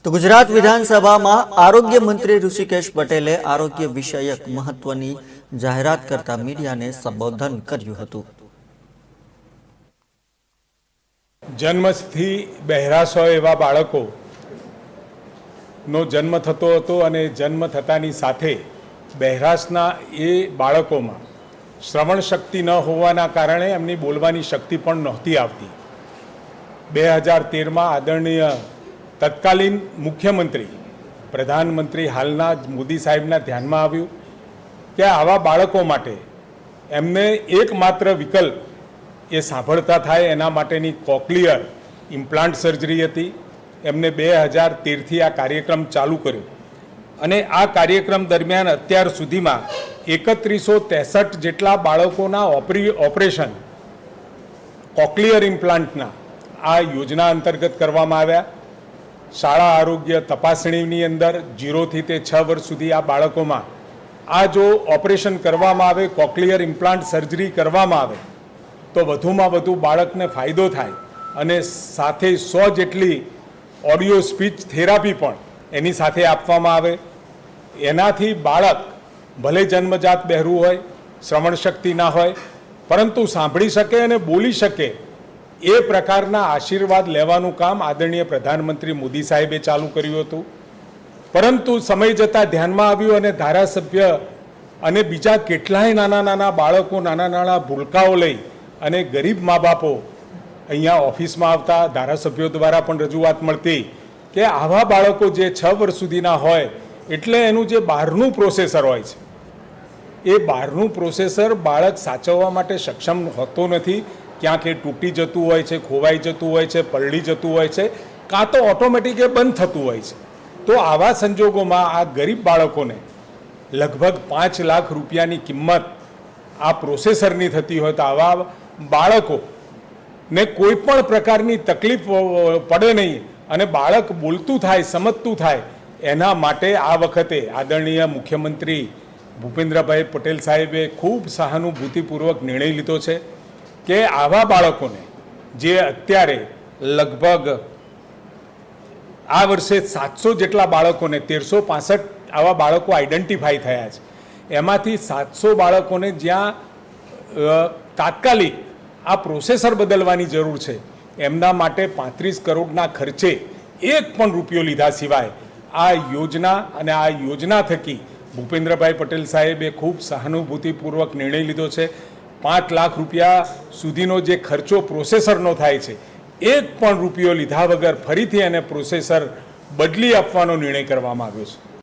તો ગુજરાત વિધાનસભામાં આરોગ્ય મંત્રી ઋષિકેશ પટેલે આરોગ્ય વિષયક મહત્વની જાહેરાત કરતા મીડિયાને સંબોધન કર્યું હતું। જન્મથી બહેરાશ હોય એવા બાળકો નો જન્મ થતો હતો અને જન્મ થતાની સાથે બહેરાશના એ બાળકોમાં શ્રવણ શક્તિ ન હોવાના કારણે એમની બોલવાની શક્તિ પણ નહોતી આવતી। 2013માં આદરણીય તત્કાલીન મુખ્યમંત્રી પ્રધાનમંત્રી હાલના મોદી સાહેબના ધ્યાનમાં આવ્યું કે આવા બાળકો માટે એમને એકમાત્ર વિકલ્પ એ સાંભળતા થાય એના માટેની કોક્લિયર ઇમ્પ્લાન્ટ સર્જરી હતી। એમને 2013થી આ કાર્યક્રમ ચાલુ કર્યો અને આ કાર્યક્રમ દરમિયાન અત્યાર સુધીમાં 3163 જેટલા બાળકોના ઓપરેશન કોક્લિયર ઇમ્પ્લાન્ટના આ યોજના અંતર્ગત કરવામાં આવ્યા। શાળા આરોગ્ય તપાસણીની અંદર 0 થી તે 6 વર્ષ સુધી આ બાળકોમાં આ જો ઓપરેશન કરવામાં આવે, કોક્લિયર ઇમ્પ્લાન્ટ સર્જરી કરવામાં આવે તો વધુમાં વધુ બાળકને ફાયદો થાય અને સાથે 100 જેટલી ઓડિયો સ્પીચ થેરાપી પણ એની સાથે આપવામાં આવે। એનાથી બાળક ભલે જન્મજાત બહેરું હોય, શ્રવણ શક્તિ ના હોય, પરંતુ સાંભળી શકે અને બોલી શકે એ પ્રકારના આશીર્વાદ લેવાનું કામ આદરણીય પ્રધાનમંત્રી મોદી સાહેબે ચાલુ કર્યું હતું। પરંતુ સમય જતાં ધ્યાનમાં આવ્યું અને ધારાસભ્ય અને બીજા કેટલાય નાના નાના બાળકો, નાના નાના ભૂલકાઓ લઈ અને ગરીબ મા બાપો અહીંયા ઓફિસમાં આવતા, ધારાસભ્યો દ્વારા પણ રજૂઆત મળતી કે આવા બાળકો જે 6 વર્ષ સુધીના હોય એટલે એનું જે બહારનું પ્રોસેસર હોય છે એ બહારનું પ્રોસેસર બાળક સાચવવા માટે સક્ષમ હોતો નથી। ક્યાંક એ તૂટી જતું હોય છે, ખોવાઈ જતું હોય છે, પલળી જતું હોય છે, કાં તો ઓટોમેટિક એ બંધ થતું હોય છે। તો આવા સંજોગોમાં આ ગરીબ બાળકોને લગભગ 5 લાખ રૂપિયાની કિંમત આ પ્રોસેસરની થતી હોય તો આવા બાળકોને કોઈ પણ પ્રકારની તકલીફ પડે નહીં અને બાળક બોલતું થાય, સમજતું થાય, એના માટે આ વખતે આદરણીય મુખ્યમંત્રી ભૂપેન્દ્રભાઈ પટેલ સાહેબે ખૂબ સહાનુભૂતિપૂર્વક નિર્ણય લીધો છે કે આવા બાળકોને જે અત્યારે લગભગ આ વર્ષે 700 જેટલા બાળકોને 1365 આવા બાળકો આઈડેન્ટિફાઈ થયા છે, એમાંથી 700 બાળકોને જ્યાં તાત્કાલિક આ પ્રોસેસર બદલવાની જરૂર છે એમના માટે 35 કરોડના ખર્ચે એક પણ રૂપિયો લીધા સિવાય આ યોજના અને આ યોજના થકી ભૂપેન્દ્રભાઈ પટેલ સાહેબે ખૂબ સહાનુભૂતિપૂર્વક નિર્ણય લીધો છે। 5 લાખ રૂપિયા સુધીનો જે ખર્ચો પ્રોસેસરનો થાય છે, એક પણ રૂપિયો લીધા વગર ફરીથી એને પ્રોસેસર બદલી આપવાનો નિર્ણય કરવામાં આવ્યો છે।